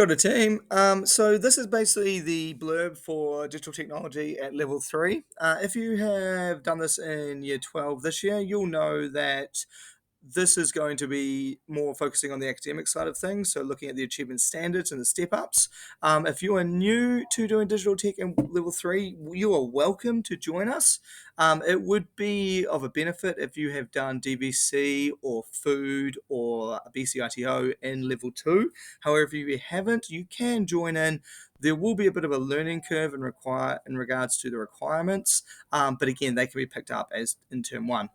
Got a team. So this is basically the blurb for digital technology at level three. If you have done this in year 12 this year, you'll know that this is going to be more focusing on the academic side of things, so looking at the achievement standards and the step ups. If you are new to doing digital tech in level three, you are welcome to join us. It would be of a benefit if you have done DVC or food or BCITO in level two. However, if you haven't, you can join in. There will be a bit of a learning curve in regards to the requirements, but again, they can be picked up as in term one.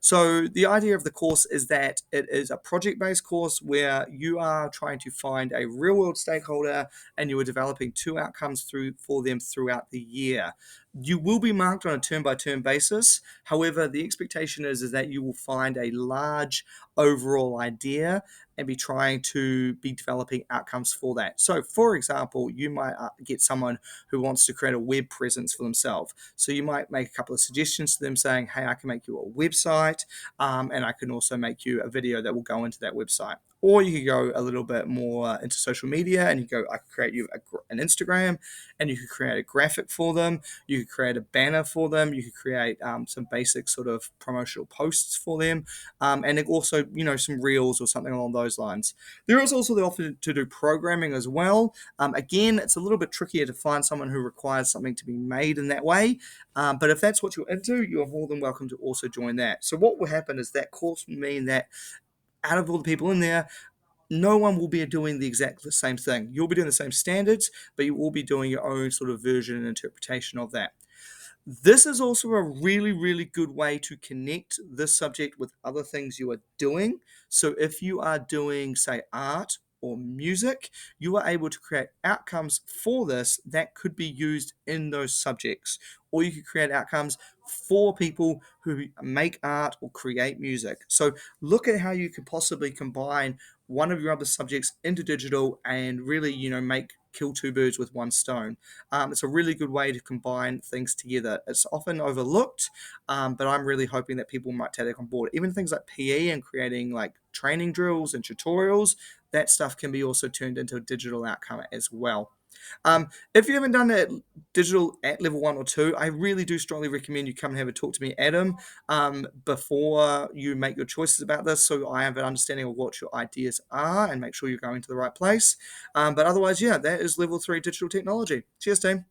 So the idea of the course is that it is a project-based course where you are trying to find a real-world stakeholder and you are developing two outcomes for them throughout the year. You will be marked on a term-by-term basis. However, the expectation is that you will find a large overall idea and be trying to be developing outcomes for that. So, for example, you might get someone who wants to create a web presence for themselves. So you might make a couple of suggestions to them saying, hey, I can make you a website, and I can also make you a video that will go into that website. Or you could go a little bit more into social media and you go, I could create you an Instagram and you could create a graphic for them. You could create a banner for them. You could create some basic sort of promotional posts for them. And also, some reels or something along those lines. There is also the option to do programming as well. Again, it's a little bit trickier to find someone who requires something to be made in that way. But if that's what you're into, you're more than welcome to also join that. So what will happen is that course will mean that out of all the people in there, no one will be doing the exact same thing. You'll be doing the same standards, but you will be doing your own sort of version and interpretation of that. This is also a really, really good way to connect this subject with other things you are doing. So if you are doing, say, art or music, you are able to create outcomes for this that could be used in those subjects. Or you could create outcomes for people who make art or create music. So look at how you could possibly combine one of your other subjects into digital and really, make kill two birds with one stone. It's a really good way to combine things together. It's often overlooked, but I'm really hoping that people might take that on board. Even things like PE and creating like training drills and tutorials, that stuff can be also turned into a digital outcome as well. If you haven't done that digital at level one or two, I really do strongly recommend you come and have a talk to me, Adam, before you make your choices about this. So I have an understanding of what your ideas are and make sure you're going to the right place. But otherwise, yeah, that is level three digital technology. Cheers, team.